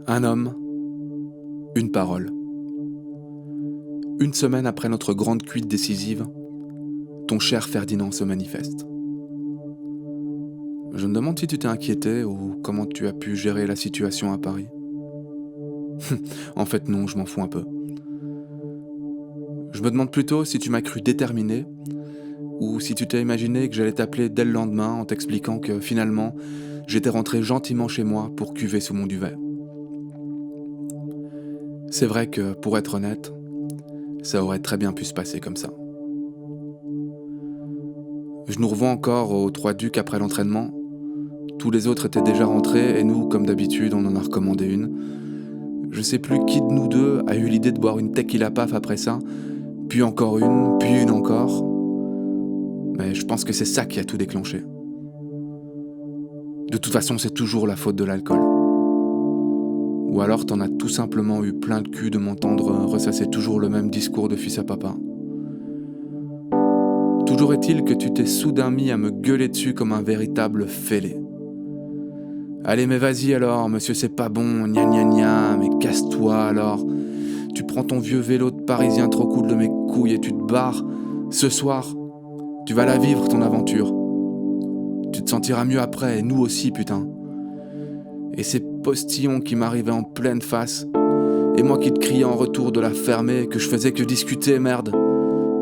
Un homme, une parole. Une semaine après notre grande cuite décisive, ton cher Ferdinand se manifeste. Je me demande si tu t'es inquiété ou comment tu as pu gérer la situation à Paris. En fait non, je m'en fous un peu. Je me demande plutôt si tu m'as cru déterminé ou si tu t'es imaginé que j'allais t'appeler dès le lendemain en t'expliquant que finalement, j'étais rentré gentiment chez moi pour cuver sous mon duvet. C'est vrai que, pour être honnête, ça aurait très bien pu se passer comme ça. Je nous revois encore aux Trois-Ducs après l'entraînement. Tous les autres étaient déjà rentrés et nous, comme d'habitude, on en a recommandé une. Je sais plus qui de nous deux a eu l'idée de boire une tequila paf après ça, puis encore une, puis une encore. Mais je pense que c'est ça qui a tout déclenché. De toute façon, c'est toujours la faute de l'alcool. Ou alors t'en as tout simplement eu plein de cul de m'entendre ressasser toujours le même discours de fils à papa. Toujours est-il que tu t'es soudain mis à me gueuler dessus comme un véritable fêlé. Allez mais vas-y alors, monsieur c'est pas bon, gna gna gna, mais casse-toi alors. Tu prends ton vieux vélo de parisien trop cool de mes couilles et tu te barres. Ce soir, tu vas la vivre ton aventure. Tu te sentiras mieux après, et nous aussi putain. Et ces postillons qui m'arrivaient en pleine face, et moi qui te criais en retour de la fermer, que je faisais que discuter, merde.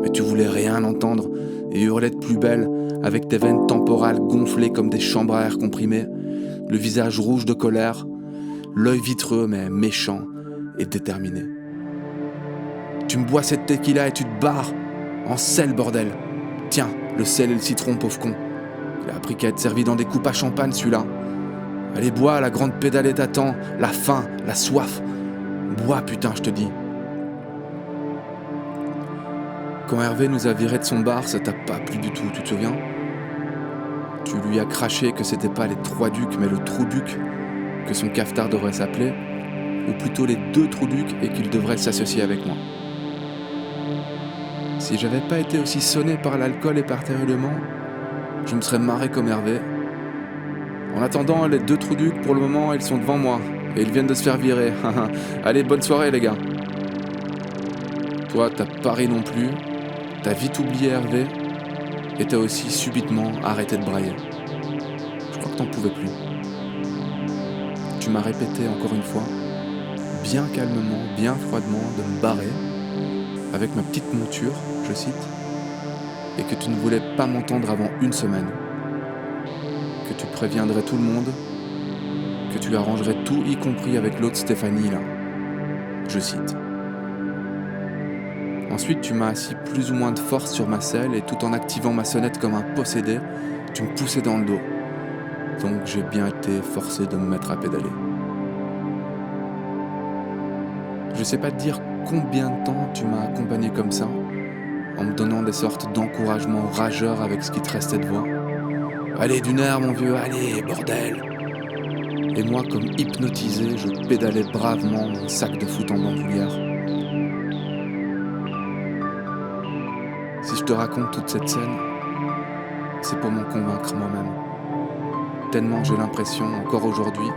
Mais tu voulais rien entendre, et hurlais de plus belle, avec tes veines temporales gonflées comme des chambres à air comprimé, le visage rouge de colère, l'œil vitreux mais méchant et déterminé. Tu me bois cette tequila et tu te barres. En sel, bordel. Tiens, le sel et le citron, pauvre con. Il a appris qu'à être servi dans des coupes à champagne, celui-là. Allez, bois, la grande pédalée t'attend. La faim, la soif. Bois, putain, je te dis. Quand Hervé nous a virés de son bar, ça t'a pas plu du tout, tu te souviens ? Tu lui as craché que c'était pas les Trois-Ducs, mais le Trou-Duc, que son cafetard devrait s'appeler, ou plutôt les deux Trou-Ducs et qu'il devrait s'associer avec moi. Si j'avais pas été aussi sonné par l'alcool et par tes règlements, je me serais marré comme Hervé. En attendant, les deux Trou-Ducs, pour le moment, ils sont devant moi, et ils viennent de se faire virer. Allez, bonne soirée les gars. Toi, t'as pas ri non plus, t'as vite oublié Hervé, et t'as aussi subitement arrêté de brailler. Je crois que t'en pouvais plus. Tu m'as répété encore une fois, bien calmement, bien froidement, de me barrer, avec ma petite monture, je cite, et que tu ne voulais pas m'entendre avant une semaine, que tu préviendrais tout le monde, que tu arrangerais tout, y compris avec l'autre Stéphanie là, je cite. Ensuite, tu m'as assis plus ou moins de force sur ma selle et tout en activant ma sonnette comme un possédé, tu me poussais dans le dos. Donc j'ai bien été forcé de me mettre à pédaler. Je sais pas te dire combien de temps tu m'as accompagné comme ça, en me donnant des sortes d'encouragements rageurs avec ce qui te restait de voix. Allez d'une heure mon vieux, allez bordel. Et moi comme hypnotisé, je pédalais bravement mon sac de foot en bandoulière. Si je te raconte toute cette scène, c'est pour m'en convaincre moi-même. Tellement j'ai l'impression, encore aujourd'hui,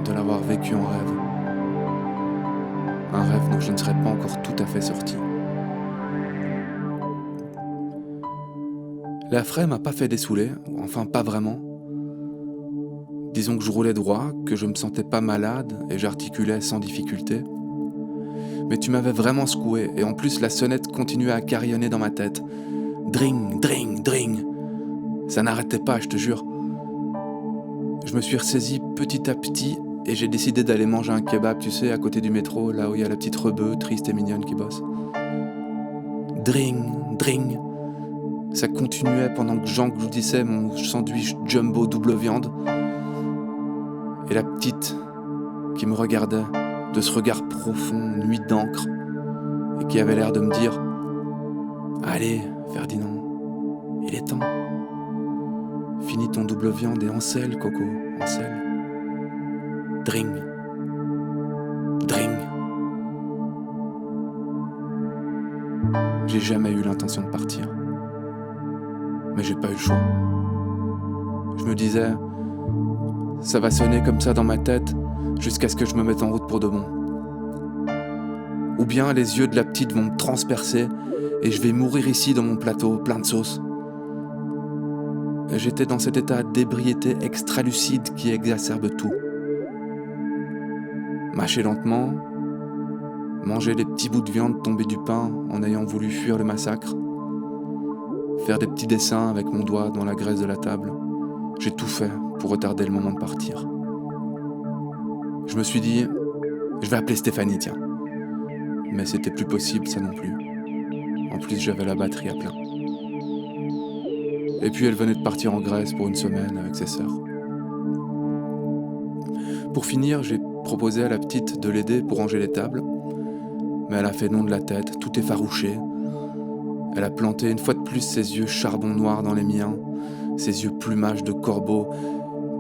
de l'avoir vécu en rêve. Un rêve dont je ne serais pas encore tout à fait sorti. La fraie m'a pas fait dessouler, enfin pas vraiment. Disons que je roulais droit, que je me sentais pas malade et j'articulais sans difficulté. Mais tu m'avais vraiment secoué et en plus la sonnette continuait à carillonner dans ma tête. Dring, dring, dring. Ça n'arrêtait pas, je te jure. Je me suis ressaisi petit à petit et j'ai décidé d'aller manger un kebab, tu sais, à côté du métro, là où il y a la petite rebeu triste et mignonne qui bosse. Dring, dring. Ça continuait pendant que j'engloutissais mon sandwich jumbo double viande. Et la petite qui me regardait de ce regard profond, nuit d'encre, et qui avait l'air de me dire « Allez, Ferdinand, il est temps. Finis ton double viande et encelle, Coco, encelle. Dring, dring. » J'ai jamais eu l'intention de partir. Mais j'ai pas eu le choix. Je me disais, ça va sonner comme ça dans ma tête, jusqu'à ce que je me mette en route pour de bon. Ou bien les yeux de la petite vont me transpercer et je vais mourir ici dans mon plateau plein de sauce. J'étais dans cet état d'ébriété extra-lucide qui exacerbe tout. Mâcher lentement, manger des petits bouts de viande tombés du pain en ayant voulu fuir le massacre, faire des petits dessins avec mon doigt dans la graisse de la table. J'ai tout fait pour retarder le moment de partir. Je me suis dit, je vais appeler Stéphanie, tiens. Mais c'était plus possible, ça non plus. En plus, j'avais la batterie à plein. Et puis, elle venait de partir en Grèce pour une semaine avec ses sœurs. Pour finir, j'ai proposé à la petite de l'aider pour ranger les tables. Mais elle a fait non de la tête, tout effarouché. Elle a planté une fois de plus ses yeux charbon noir dans les miens, ses yeux plumage de corbeau,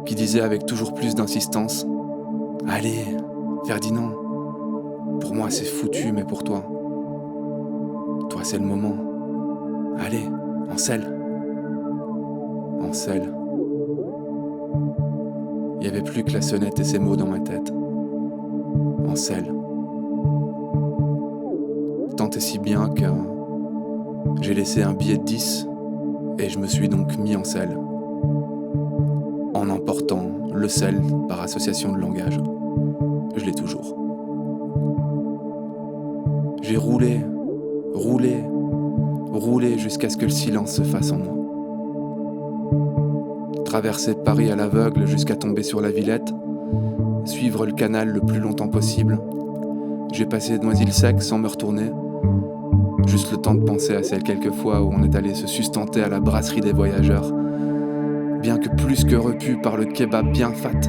qui disaient avec toujours plus d'insistance « Allez, Ferdinand, pour moi c'est foutu, mais pour toi. Toi c'est le moment. Allez, en selle. » En selle. Il n'y avait plus que la sonnette et ses mots dans ma tête. En selle. Tant et si bien que j'ai laissé un billet de 10 et je me suis donc mis en selle. En emportant le sel par association de langage. Je l'ai toujours. J'ai roulé jusqu'à ce que le silence se fasse en moi. Traverser Paris à l'aveugle jusqu'à tomber sur la Villette, suivre le canal le plus longtemps possible. J'ai passé Noisy-le-Sec sans me retourner, juste le temps de penser à celles quelques fois où on est allé se sustenter à la brasserie des voyageurs. Bien que plus que repu par le kebab bien fat,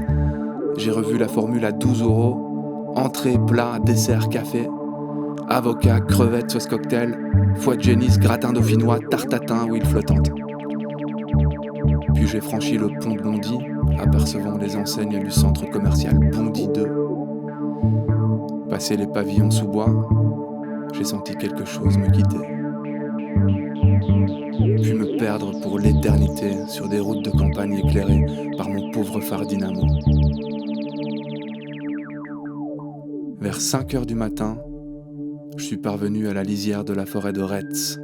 j'ai revu la formule à 12 €, entrée, plat, dessert, café, avocat, crevettes, sauce cocktail, foie de génisse, gratin dauphinois, tarte tatin, huile flottante. Puis j'ai franchi le pont de Bondy, apercevant les enseignes du centre commercial Bondy 2. Passé les pavillons sous bois, j'ai senti quelque chose me quitter. Puis me perdre pour l'éternité sur des routes de campagne éclairées par mon pauvre phare dynamo. Vers 5 heures du matin, je suis parvenu à la lisière de la forêt de Retz,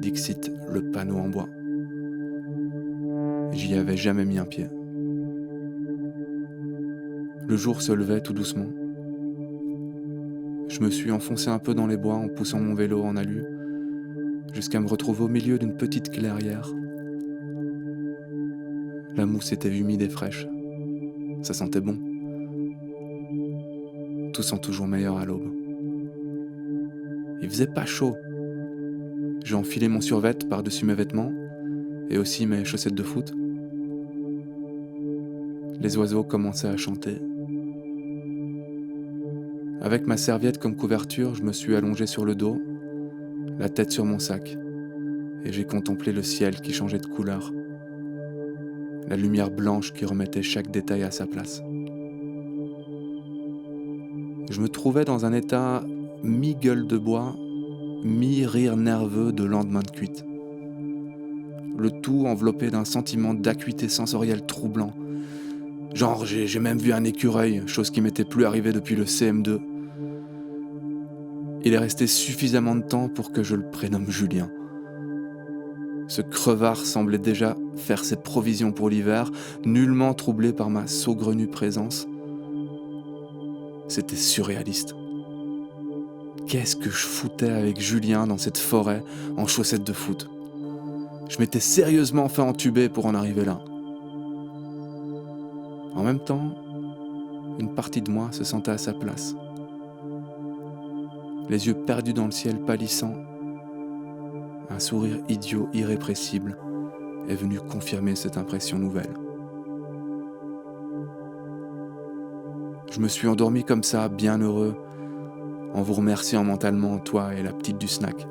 dixit le panneau en bois. J'y avais jamais mis un pied. Le jour se levait tout doucement. Je me suis enfoncé un peu dans les bois en poussant mon vélo en alu, jusqu'à me retrouver au milieu d'une petite clairière. La mousse était humide et fraîche. Ça sentait bon. Tout sent toujours meilleur à l'aube. Il faisait pas chaud. J'ai enfilé mon survêt par-dessus mes vêtements et aussi mes chaussettes de foot. Les oiseaux commençaient à chanter. Avec ma serviette comme couverture, je me suis allongé sur le dos, la tête sur mon sac, et j'ai contemplé le ciel qui changeait de couleur, la lumière blanche qui remettait chaque détail à sa place. Je me trouvais dans un état mi-gueule de bois, mi-rire nerveux de lendemain de cuite. Le tout enveloppé d'un sentiment d'acuité sensorielle troublant. Genre, j'ai même vu un écureuil, chose qui m'était plus arrivée depuis le CM2. Il est resté suffisamment de temps pour que je le prénomme Julien. Ce crevard semblait déjà faire ses provisions pour l'hiver, nullement troublé par ma saugrenue présence. C'était surréaliste. Qu'est-ce que je foutais avec Julien dans cette forêt en chaussettes de foot? Je m'étais sérieusement fait entuber pour en arriver là. En même temps, une partie de moi se sentait à sa place. Les yeux perdus dans le ciel pâlissant, un sourire idiot irrépressible est venu confirmer cette impression nouvelle. Je me suis endormi comme ça, bien heureux, en vous remerciant mentalement, toi et la petite du snack.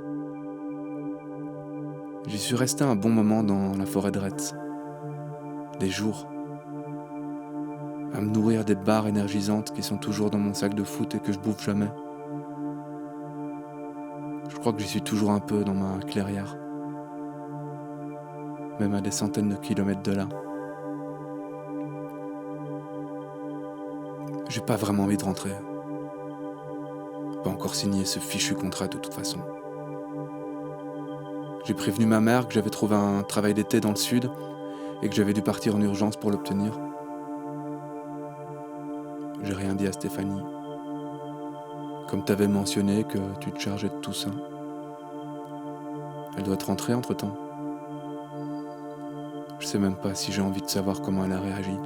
J'y suis resté un bon moment dans la forêt de Retz. Des jours. À me nourrir des barres énergisantes qui sont toujours dans mon sac de foot et que je bouffe jamais. Je crois que j'y suis toujours un peu dans ma clairière. Même à des centaines de kilomètres de là. J'ai pas vraiment envie de rentrer. Pas encore signé ce fichu contrat de toute façon. J'ai prévenu ma mère que j'avais trouvé un travail d'été dans le sud et que j'avais dû partir en urgence pour l'obtenir. J'ai rien dit à Stéphanie. Comme t'avais mentionné que tu te chargeais de tout ça. Elle doit être rentrée entre-temps. Je sais même pas si j'ai envie de savoir comment elle a réagi.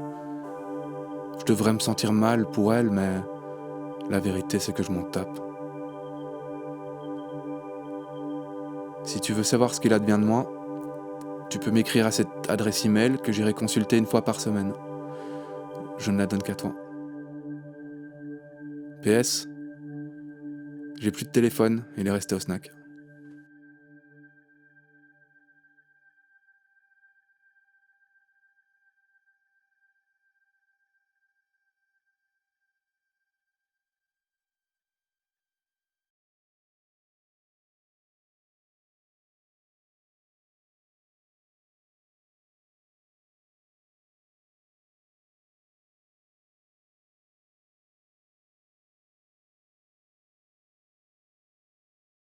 Je devrais me sentir mal pour elle, mais la vérité c'est que je m'en tape. Si tu veux savoir ce qu'il advient de moi, tu peux m'écrire à cette adresse email que j'irai consulter une fois par semaine. Je ne la donne qu'à toi. PS, j'ai plus de téléphone, il est resté au snack.